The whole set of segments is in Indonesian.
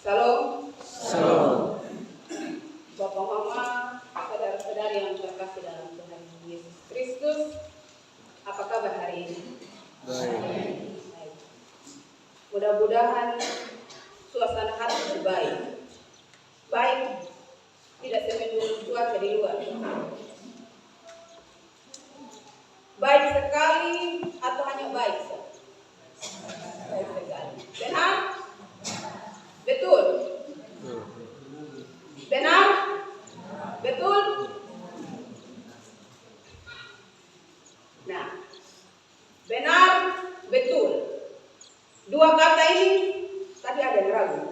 Salam. Salam. Bapak Mama, saudara-saudari yang terkasih dalam Tuhan Yesus Kristus, apa kabar hari ini? Baik. Mudah-mudahan suasana hati baik. Baik, tidak semendung cuaca di luar. Baik sekali atau hanya baik saja? Baik sekali. Benar? Betul? Benar? Betul? Nah, benar, betul. Dua kata ini tadi ada yang ragu.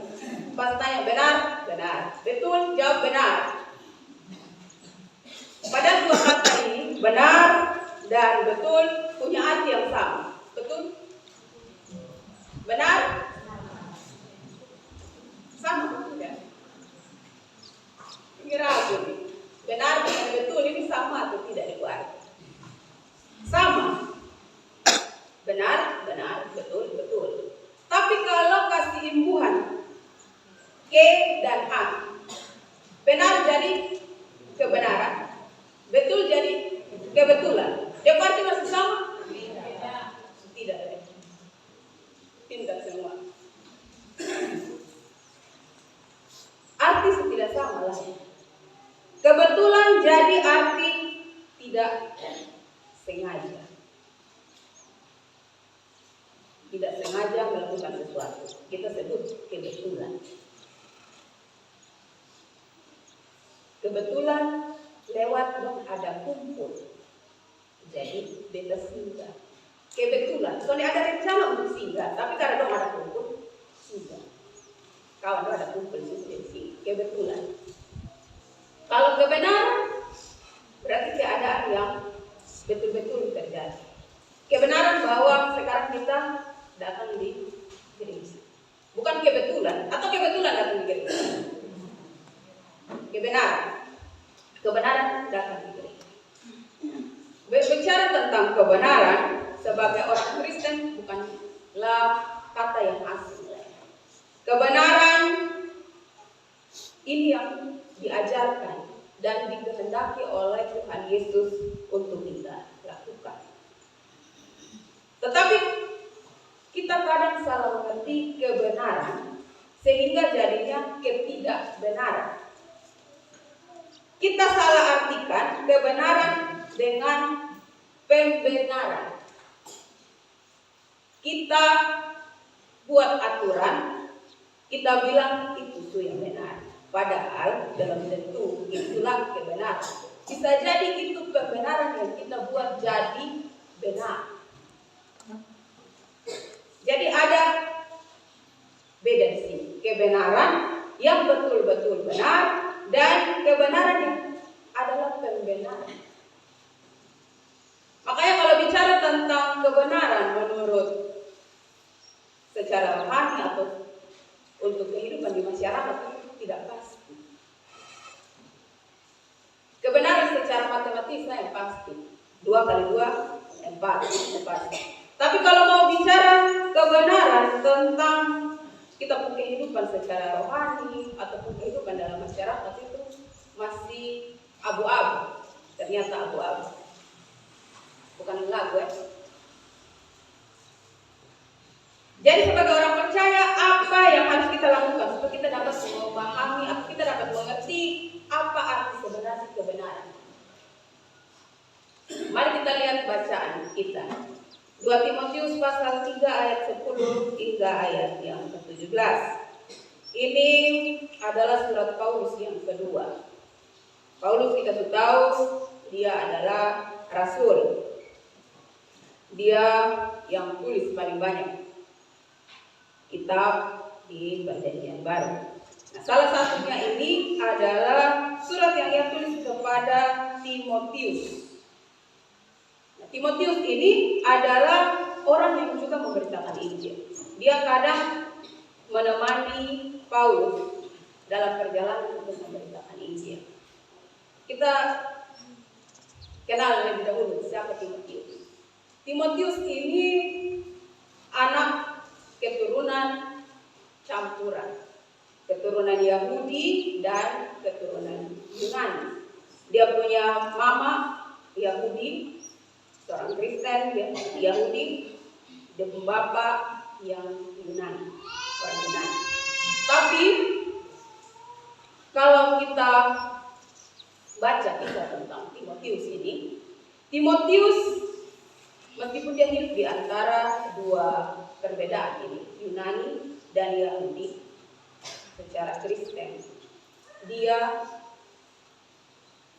Pas tanya benar, benar. Betul, jawab benar. Padahal dua kata ini benar dan betul punya arti yang sama. Betul? Benar? Sama betul ya? Ini ragu nih. Benar dengan betul ini sama atau tidak di luar? Sama. Benar, benar, betul, betul. Tapi kalau kasih imbuhan ke dan a, benar jadi kebenaran, betul jadi kebetulan. Dia arti masih sama? Tidak. Pintar semua. Arti tidak sama lah. Kebetulan jadi arti tidak sengaja. Tidak sengaja melakukan sesuatu. Kita sebut kebetulan. Kebetulan lewat ada kumpul. Jadi beta singgah. Kebetulan. Soalnya ada rencana untuk singgah. Tapi karena dong ada kumpul, singgah. Kawan ada kumpul sih. Kebetulan. Kalau kebenaran berarti keadaan yang betul-betul terjadi. Kebenaran bahwa sekarang kita datang di gereja. Bukan kebetulan. Atau kebetulan datang di gereja. Kebenaran datang di gereja. Berbicara tentang kebenaran sebagai orang Kristen bukanlah kata yang asing. Kebenaran ini yang diajarkan dan dikehendaki oleh Tuhan Yesus untuk kita lakukan. Tetapi kita kadang salah mengerti kebenaran sehingga jadinya ketidakbenaran. Kita salah artikan kebenaran dengan pembenaran. Kita buat aturan, kita bilang itu yang benar. Padahal dalam tentu itulah kebenaran. Bisa jadi itu kebenaran yang kita buat jadi benar. Jadi ada beda di sini. Kebenaran yang betul-betul benar dan kebenaran yang adalah pembenaran. Makanya kalau bicara tentang kebenaran menurut secara rohani atau untuk kehidupan di masyarakat itu tidak pasti. Kebenaran secara matematis yang pasti. 2 kali 2, 4. Tapi kalau mau bicara kebenaran tentang kita punya kehidupan secara rohani ataupun kehidupan dalam masyarakat itu masih abu-abu. Ternyata abu-abu. Bukan lagu ya. Jadi sebagai orang percaya apa yang harus kita lakukan supaya kita dapat memahami atau kita dapat mengerti apa arti sebenarnya kebenaran. Mari kita lihat bacaan kita. 2 Timotius pasal 3 ayat 10 hingga ayat yang ke-17. Ini adalah surat Paulus yang kedua. Paulus kita tahu dia adalah rasul. Dia yang tulis paling banyak kitab di Perjanjian Baru. Nah, salah satunya ini adalah surat yang ia tulis kepada Timotius. Timotius ini adalah orang yang juga memberitakan Injil. Dia kadang menemani Paulus dalam perjalanan untuk memberitakan Injil. Kita kenal lebih dahulu siapa Timotius. Timotius ini anak keturunan campuran. keturunan Yahudi dan keturunan Yunani. Dia punya mama Yahudi, seorang Kristen Yahudi, dia punya bapak yang Yunani, orang Yunani. Tapi kalau kita baca kisah tentang Timotius ini, Timotius meskipun dia hidup di antara dua perbedaan ini, Yunani dan Yahudi, secara Kristen, dia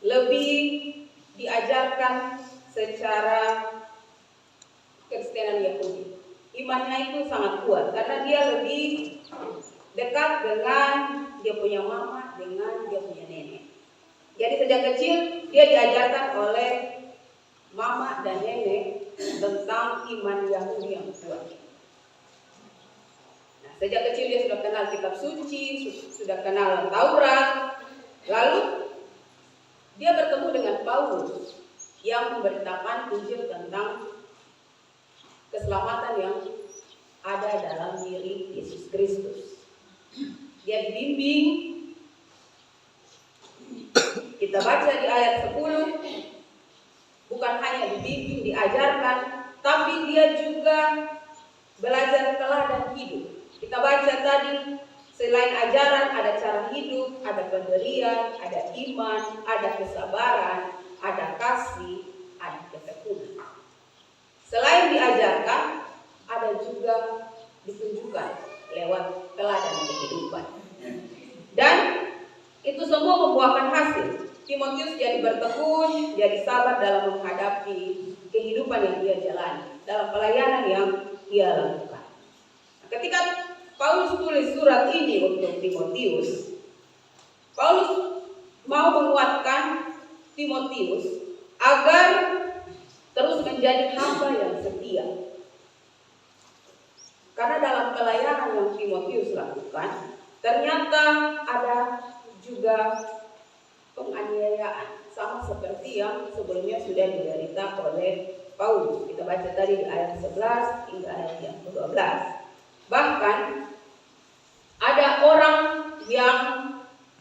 lebih diajarkan secara Kristenan Yahudi. Imannya itu sangat kuat karena dia lebih dekat dengan dia punya mama, dengan dia punya nenek. Jadi sejak kecil dia diajarkan oleh mama dan nenek tentang iman Yahudi yang kuat. Nah, sejak kecil dia sudah kenal kitab suci, sudah kenal Taurat. Lalu dia bertemu dengan Paulus yang memberitakan Injil tentang keselamatan yang ada dalam diri Yesus Kristus. Dia dibimbing. Kita baca di ayat 10, bukan hanya dibimbing, diajarkan, tapi dia juga belajar teladan hidup. Kita baca tadi, selain ajaran ada cara hidup, ada pendirian, ada iman, ada kesabaran, ada kasih, ada ketekunan. Selain diajarkan, ada juga ditunjukkan lewat teladan kehidupan. Dan itu semua membuahkan hasil. Timotius jadi bertekun, jadi sabar dalam menghadapi kehidupan yang dia jalani, dalam pelayanan yang dia lakukan. Nah, ketika Paulus tulis surat ini untuk Timotius, Paulus mau menguatkan Timotius agar terus menjadi hamba yang setia. Karena dalam pelayanan yang Timotius lakukan, ternyata ada juga penganiayaan, sama seperti yang sebelumnya sudah diderita oleh Paulus. Kita baca tadi di ayat 11 hingga ayat yang ke-12. Bahkan ada orang yang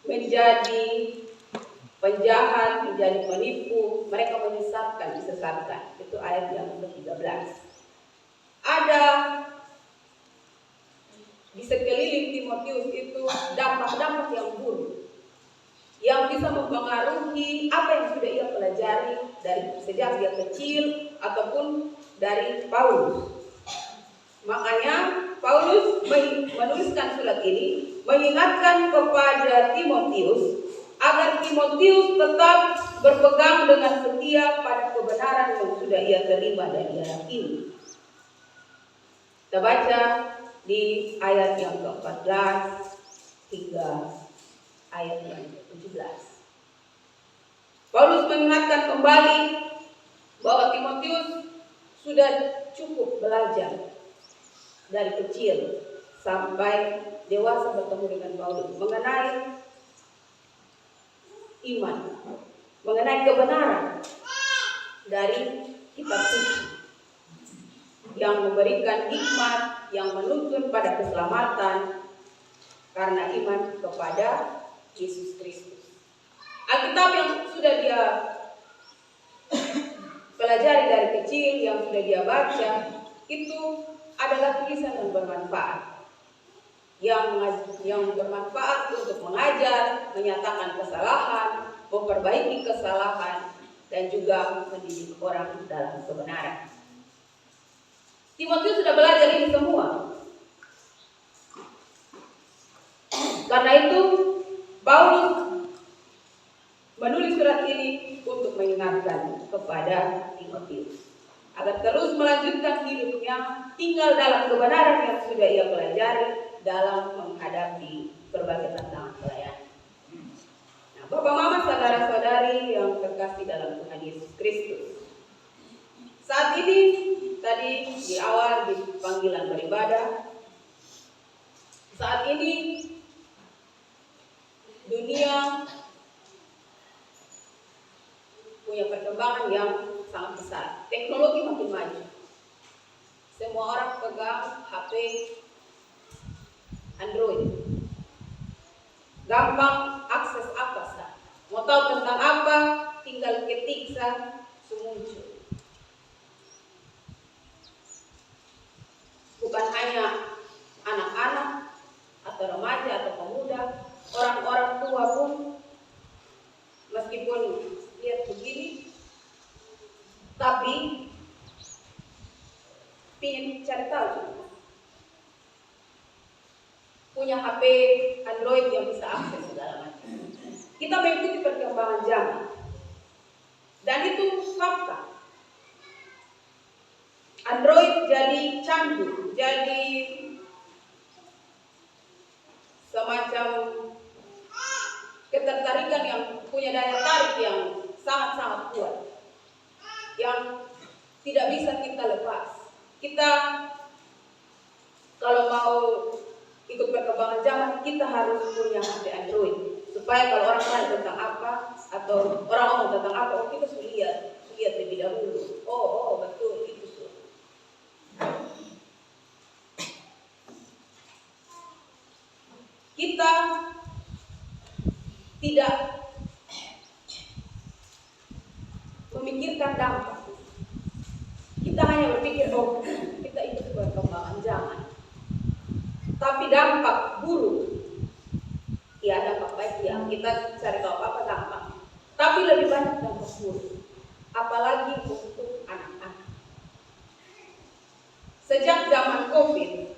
menjadi penjahat, menjadi penipu, mereka menyesatkan, disesatkan. Itu ayat yang ke-13. Ada di sekeliling Timotius itu dampak-dampak yang buruk yang bisa mempengaruhi apa yang sudah ia pelajari dari sejak dia kecil ataupun dari Paulus. Makanya Paulus menuliskan surat ini mengingatkan kepada Timotius agar Timotius tetap berpegang dengan setia pada kebenaran yang sudah ia terima dan ia yakini. Kita baca di ayat yang ke-14 hingga ayat yang ke-17. Paulus mengingatkan kembali bahwa Timotius sudah cukup belajar dari kecil sampai dewasa bertemu dengan Paulus mengenai iman, mengenai kebenaran dari kitab suci yang memberikan hikmat, yang menuntun pada keselamatan karena iman kepada Yesus Kristus. Alkitab yang sudah dia pelajari dari kecil, yang sudah dia baca, itu adalah tulisan yang bermanfaat, yang bermanfaat untuk mengajar, menyatakan kesalahan, memperbaiki kesalahan, dan juga mendidik orang dalam kebenaran. Timotius sudah belajar ini semua. Karena itu Paulus menulis surat ini untuk mengingatkan kepada Timotius agar terus melanjutkan hidupnya tinggal dalam kebenaran yang sudah ia pelajari dalam menghadapi berbagai tantangan pelayanan. Nah, Bapak Mama, saudara-saudari yang terkasih dalam Tuhan Yesus Kristus, saat ini tadi di awal di panggilan beribadah, saat ini dunia punya perkembangan yang sangat besar. Teknologi makin maju. Semua orang pegang HP Android. gampang akses apa sah. Mau tahu tentang apa, tinggal ketik sah, muncul. Bukan hanya anak-anak atau remaja atau pemuda, orang-orang tua pun meskipun lihat begini, tapi ingin cari tahu juga. Punya HP Android yang bisa akses segala macam. Kita mengikuti perkembangan zaman, dan itu fakta. Android jadi candu, jadi semacam ketertarikan yang punya daya tarik yang sangat-sangat kuat, yang tidak bisa kita lepas. Kita kalau mau ikut perkembangan zaman, kita harus punya HP Android, supaya kalau orang tanya tentang apa atau orang ngomong tentang apa, oh kita sudah lihat lebih dahulu. Oh betul itu tuh. Kita tidak memikirkan dampak. Kita hanya berpikir, oh kita ikut perkembangan zaman. Tapi dampak buruk, ya dampak baik ya kita cari tahu apa gampang. Tapi lebih banyak dampak buruk, apalagi untuk anak-anak. Sejak zaman COVID,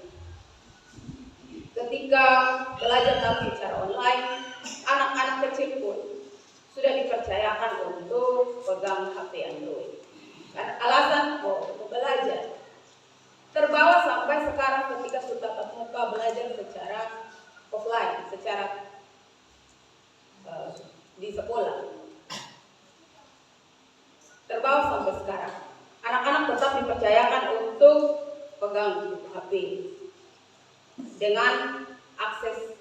ketika belajar tapi secara online, anak-anak kecil pun sudah dipercayakan untuk pegang HP Android. Karena alasan untuk belajar. Terbawa sampai sekarang ketika sudah tatap muka belajar secara offline, secara di sekolah. Terbawa sampai sekarang. Anak-anak tetap dipercayakan untuk pegang HP dengan akses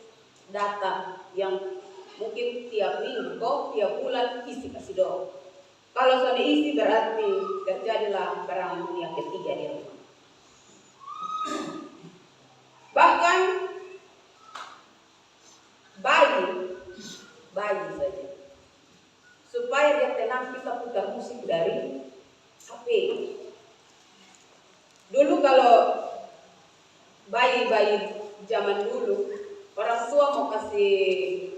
data yang mungkin tiap minggu, tiap bulan isi kasih dong. Kalau sudah isi berarti terjadilah perang dunia ketiga di rumah. Bahkan bayi saja, supaya dia tenang kita putar musik dari HP. Dulu kalau bayi zaman dulu, orang tua mau kasih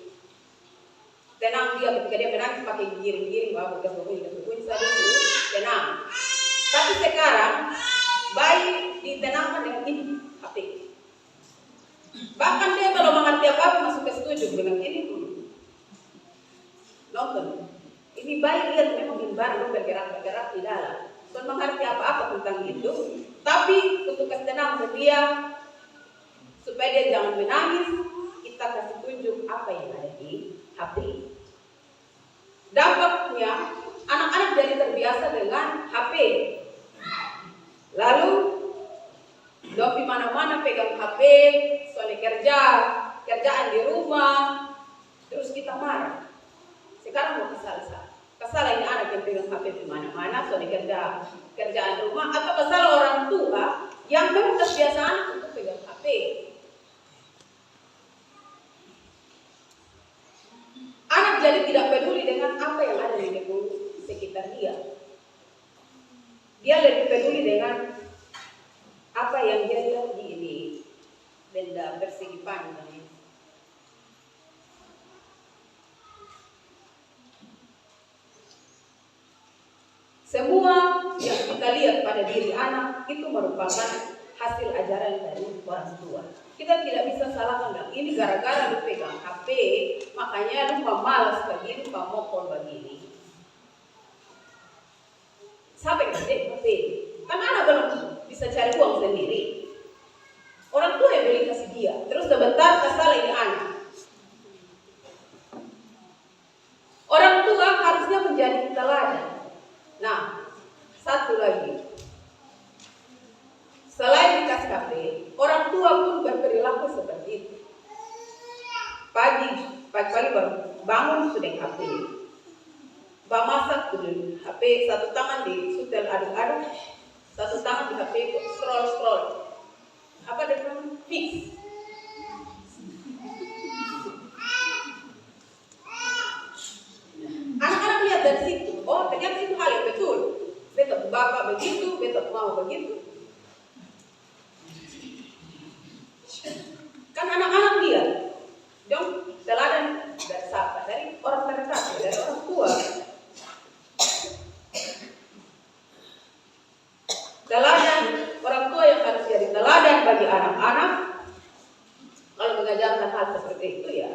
tenang dia ketika dia menangis pakai giring-giring, bawa berbunyi saja dulu tenang. Tapi sekarang bayi ditenangkan dengan ini HP. Bahkan dia kalau mengerti apa masuk ke setuju dengan ini nonton. Ini bayi lihat memang baru bergerak di dalam. Bukan mengerti apa-apa tentang itu, tapi untuk ketenangan dia supaya dia jangan menangis, kita kasih tunjuk apa yang ada di HP. Dampaknya anak-anak jadi terbiasa dengan HP. Lalu di mana-mana pegang HP, soalnya kerjaan di rumah, terus kita marah. Sekarang mau kesal ini anak yang pegang HP di mana-mana, soalnya kerjaan rumah, atau kesal orang tua yang memang kebiasaan untuk pegang HP. Anak jadi tidak peduli dengan apa yang ada di sekitar dia. Dia lebih peduli dengan apa yang dia lihat di ini, benda persegi pandang ini. Semua yang kita lihat pada diri anak itu merupakan hasil ajaran dari orang tua. Kita tidak bisa salahkan ini gara-gara lu pegang HP, makanya lu pemalas begini, pemokol begini. Sampai gede HP. Kan anak belum bisa cari uang sendiri. Orang tua yang beli kasih dia. Terus sebentar kesal ini anak. Orang tua harusnya menjadi teladan. Nah, satu lagi. Selain dikasih HP, orang tua pun berperilaku seperti itu. Pagi baru bangun sudah HP. Masak dulu HP, satu tangan di sutel aduk-aduk, satu tangan di HP scroll. Apa dia bilang? Fix. hal seperti itu ya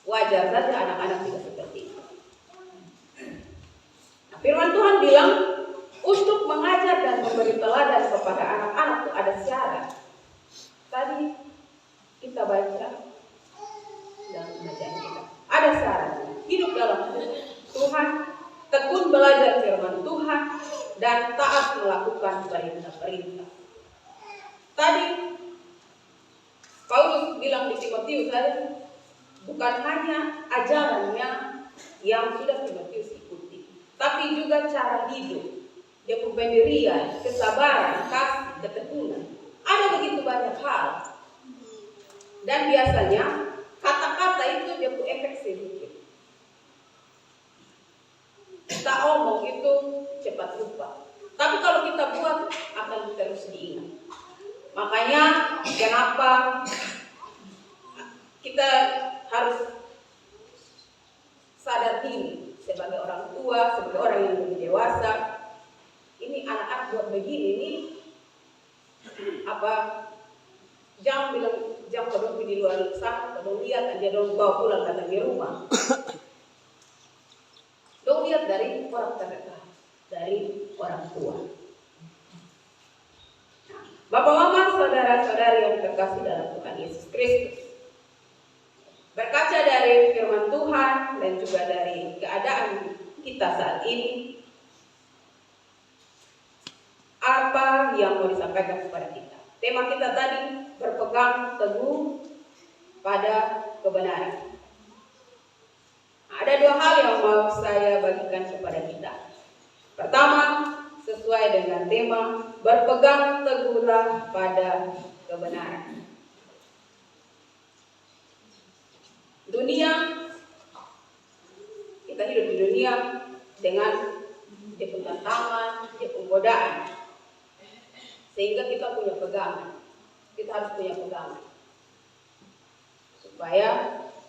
wajar saja anak-anak tidak seperti itu. Nah, firman Tuhan bilang untuk mengajar dan memberi teladan kepada anak-anak itu ada syarat. Tadi kita baca dalam bacaan kita ada syarat. Hidup dalam Tuhan, tekun belajar firman Tuhan, dan taat melakukan perintah-perintah. Tadi Paulus bilang di Timotius tadi, bukan hanya ajarannya yang sudah Timotius ikuti, tapi juga cara hidup, dia pendirian, kesabaran, kasih, ketekunan. Ada begitu banyak hal. Dan biasanya kata-kata itu dia punya efek sedikit. Kita omong itu cepat lupa. Tapi kalau kita buat akan terus diingat. Makanya kenapa kita harus sadar diri sebagai orang tua, sebagai orang yang lebih dewasa. Ini anak-anak buat begini nih, jangan bilang jangan pergi di luar sana, kalau lihat aja dong bawa pulang datang di rumah. Dong lihat dari orang terdekat, dari orang tua. Bapak mama, saudara-saudari yang terkasih dalam Tuhan Yesus Kristus. Berkaca dari firman Tuhan dan juga dari keadaan kita saat ini, apa yang mau disampaikan kepada kita? Tema kita tadi berpegang teguh pada kebenaran. Ada dua hal yang mau saya bagikan kepada kita. Pertama, sesuai dengan tema berpegang teguhlah pada kebenaran. Dunia, kita hidup di dunia dengan dia punya tantangan, dia punya godaan. Sehingga kita punya pegangan. Kita harus punya pegangan. Supaya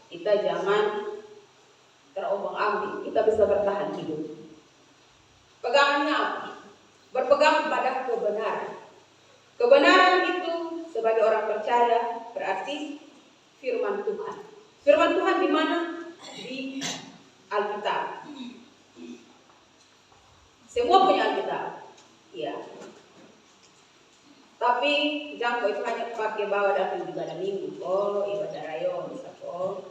kita jangan terombang-ambing, kita bisa bertahan hidup. Pegangannya apa? Berpegang pada kebenaran. Kebenaran itu sebagai orang percaya berarti firman Tuhan. Firman Tuhan di mana? Di Alkitab. Semua punya Alkitab. Ya. Tapi jangan itu hanya pakai bawa datang ibadah minggu. Oh, ibadah rayon bisa kok.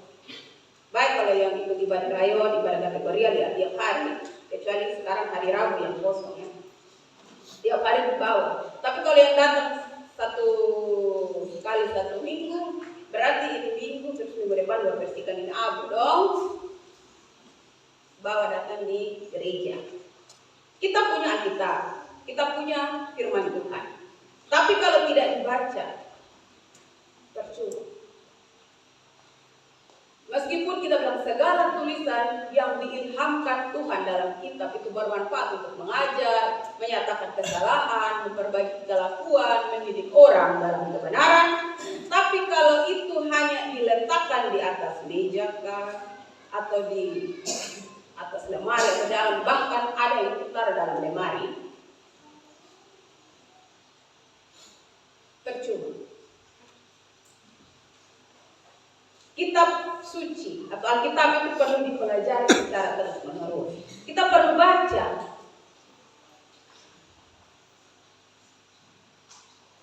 Baik kalau yang ikut ibadah rayon, ibadah kategorial ya tiap hari. Kecuali sekarang hari Rabu yang kosong ya. Tiap hari dibawa. Tapi kalau yang datang satu kali satu minggu, berarti ini minggu terus minggu depan bawa bersihkan ini abu dong. Bawa datang di gereja. Kita punya Alkitab, kita punya firman Tuhan. Tapi kalau tidak dibaca, percuma. Meskipun kita bilang segala tulisan yang diilhamkan Tuhan dalam kitab itu bermanfaat untuk mengajar, menyatakan kesalahan, memperbaiki kelakuan, mendidik orang dalam kebenaran. Tapi kalau itu hanya diletakkan di atas meja atau di atas lemari atau dalam, bahkan ada yang putar dalam lemari, percuma. Kitab suci atau Alkitab itu perlu dipelajari secara terus-menerus. Kita perlu baca.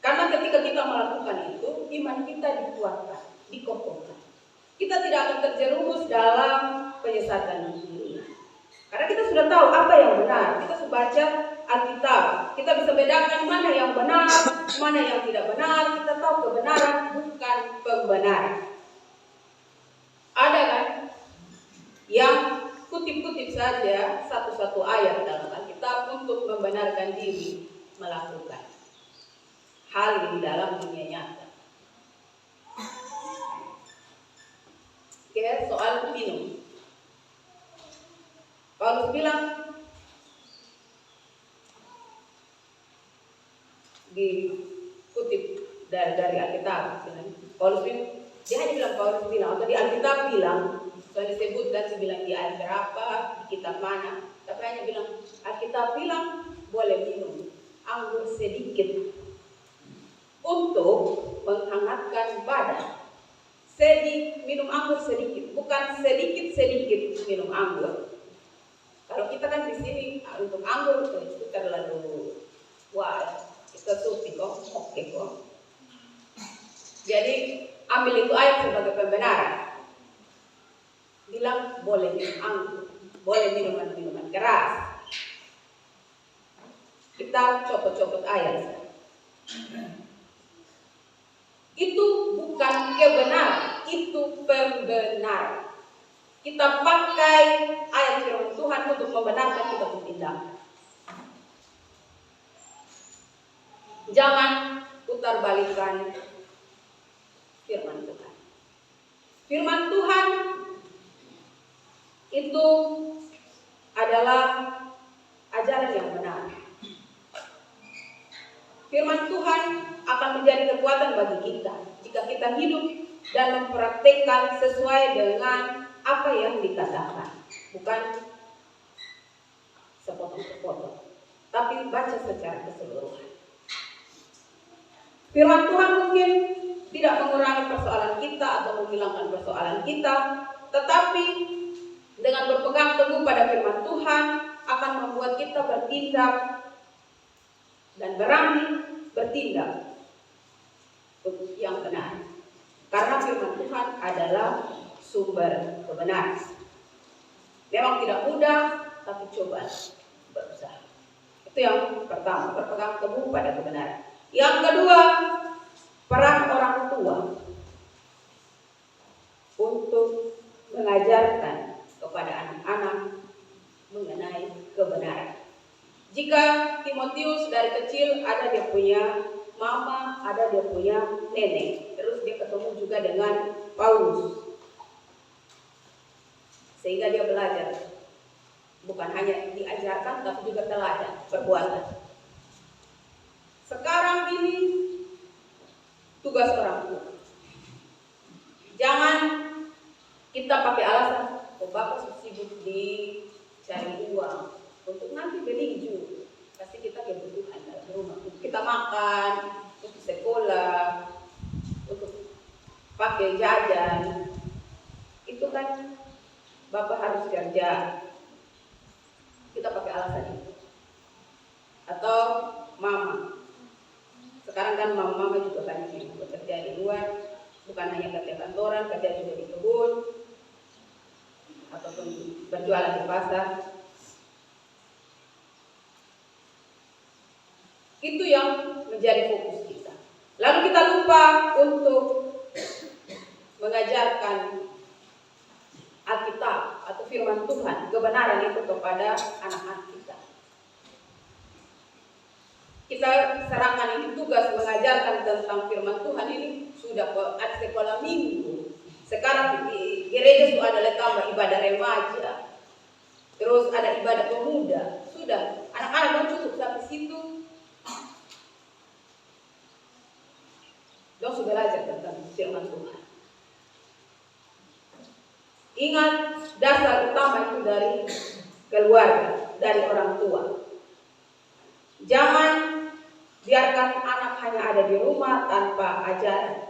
Karena ketika kita melakukan itu, iman kita dikuatkan, dikokohkan. Kita tidak akan terjerumus dalam penyesatan dunia. Karena kita sudah tahu apa yang benar. Kita sudah baca Alkitab. Kita bisa bedakan mana yang benar, mana yang tidak benar. Kita tahu kebenaran bukan pembenaran. Ada kan yang kutip-kutip saja satu-satu ayat dalam Alkitab untuk membenarkan diri melakukan hal di dalam dunia nyata. Oke, soal minum. Paulus bilang dikutip dari Alkitab. Paulus bilang, dia hanya bilang Paulus bilang, atau di Alkitab bilang, soalnya disebutkan bilang di ayat berapa, di kitab mana, tapi hanya bilang, Alkitab bilang boleh minum anggur sedikit untuk menghangatkan badan. minum anggur sedikit, bukan sedikit minum anggur. Kalau kita kan di sini untuk anggur itu terlalu wah, kita supi kok, oke kok. Jadi ambil itu ayat sebagai pembenaran. Bilang boleh minum anggur, boleh minuman keras. Kita copot-copot ayat. Itu bukan kebenaran, itu pembenaran. Kita pakai ayat firman Tuhan untuk membenarkan kita bertindak. Jangan putar balikan firman Tuhan. Firman Tuhan itu adalah ajaran yang benar. Firman Tuhan akan menjadi kekuatan bagi kita jika kita hidup dan mempraktikkan sesuai dengan apa yang dikatakan, bukan sepotong-sepotong, tapi baca secara keseluruhan. Firman Tuhan mungkin tidak mengurangi persoalan kita atau menghilangkan persoalan kita, tetapi dengan berpegang teguh pada firman Tuhan akan membuat kita bertindak dan berani bertindak untuk yang benar. Karena firman Tuhan adalah sumber kebenaran. Memang tidak mudah, tapi coba berusaha. Itu yang pertama, berpegang teguh pada kebenaran. Yang kedua, peran orang tua untuk mengajarkan kepada anak-anak mengenai kebenaran. Jika Timotius dari kecil ada dia punya mama, ada dia punya nenek, terus dia ketemu juga dengan Paulus, sehingga dia belajar, bukan hanya diajarkan tapi juga teladan perbuatan. Sekarang ini tugas orang tua. Jangan kita pakai alasan, oh bapak sibuk di cari uang untuk nanti beli hijau, pasti kita kebutuhan dalam rumah, untuk kita makan, untuk sekolah, untuk pakai jajan. Itu kan bapak harus kerja, kita pakai alasan itu. Atau mama, sekarang kan mama juga banyak yang bekerja di luar, bukan hanya kerja kantoran, kerja juga di kebun ataupun berjualan di pasar. Itu yang menjadi fokus kita. Lalu kita lupa untuk mengajarkan Alkitab atau firman Tuhan, kebenaran itu kepada anak-anak kita. Kita serahkan ini tugas mengajarkan tentang firman Tuhan ini sudah ada sekolah minggu. Sekarang di gereja sudah ada tambah ibadah remaja. Terus ada ibadah pemuda. Sudah, anak-anak mau cukup sampai situ. Dong sudah belajar tentang firman Tuhan. Ingat, dasar utama itu dari keluarga, dari orang tua. Jangan biarkan anak hanya ada di rumah tanpa ajaran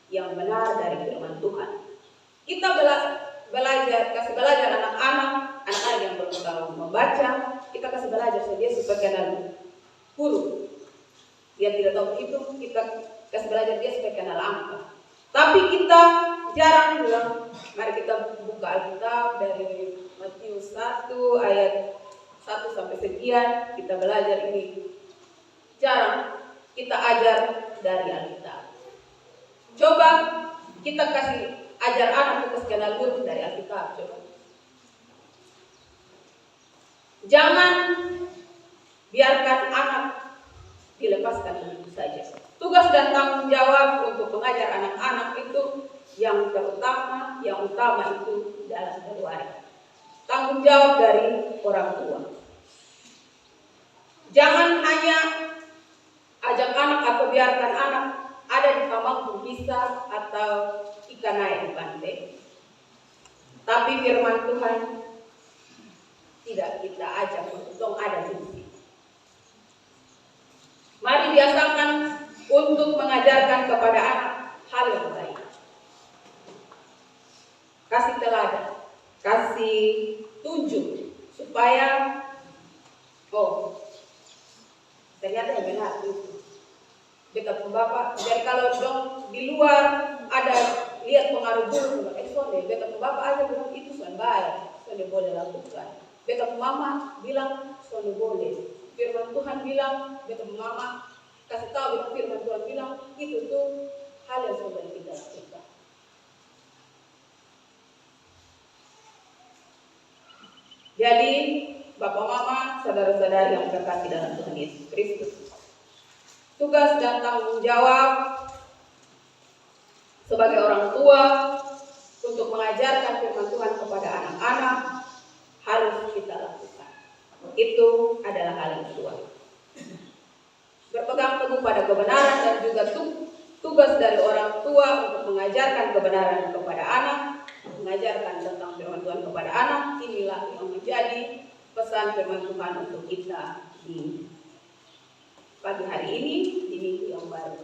yang benar dari firman Tuhan. Kita kasih belajar anak-anak yang belum tahu membaca, kita kasih belajar dia supaya kenal huruf. Dia tidak tahu hitung, kita kasih belajar dia supaya kenal angka. Tapi kita jarang bilang, mari kita buka Alkitab dari Matius 1 ayat 1 sampai sekian, kita belajar ini. Jarang kita ajar dari Alkitab. Coba kita kasih ajar anak untuk kenal huruf dari Alkitab. Coba. Jangan biarkan anak dilepaskan begitu saja. Tugas dan tanggung jawab untuk mengajar anak-anak itu yang utama itu dalam keluarga. Tanggung jawab dari orang tua. Jangan hanya ajak anak atau biarkan anak ada di pamangku bisa atau ikan air di pantai. Tapi firman Tuhan tidak kita ajak untuk ada di sini. Mari biasakan untuk mengajarkan kepada anak hal yang baik. kasih teladan, kasih tunjuk supaya ternyata yang benar itu. Beta pun Bapak, jadi kalau dong di luar ada lihat pengaruh buruk, soalnya beta pun Bapak aja bilang itu soal baik, soalnya boleh lakukan. Beta pun Mama bilang soalnya boleh. Firman Tuhan bilang, beta pun Mama kasih tahu bilang firman Tuhan bilang itu tuh hal yang sudah kita lakukan. Jadi Bapak Mama, saudara-saudari yang terkasih dalam Tuhan Yesus Kristus, tugas dan tanggung jawab sebagai orang tua untuk mengajarkan firman Tuhan kepada anak-anak harus kita lakukan. Itu adalah hal yang kedua. Berpegang teguh pada kebenaran dan juga tugas dari orang tua untuk mengajarkan kebenaran kepada anak, mengajarkan tentang firman Tuhan kepada anak. Inilah yang menjadi pesan firman Tuhan untuk kita di pagi hari ini, di minggu yang baru,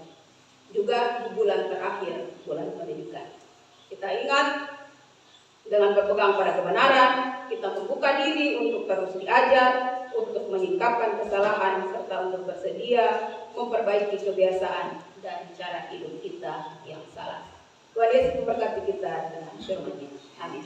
juga di bulan terakhir, bulan pendidikan. Kita ingat, dengan berpegang pada kebenaran, kita membuka diri untuk terus diajar, untuk menyingkapkan kesalahan, serta untuk bersedia memperbaiki kebiasaan dan cara hidup kita yang salah. Tuhan Yesus memberkati kita dengan firman-Nya. Amin.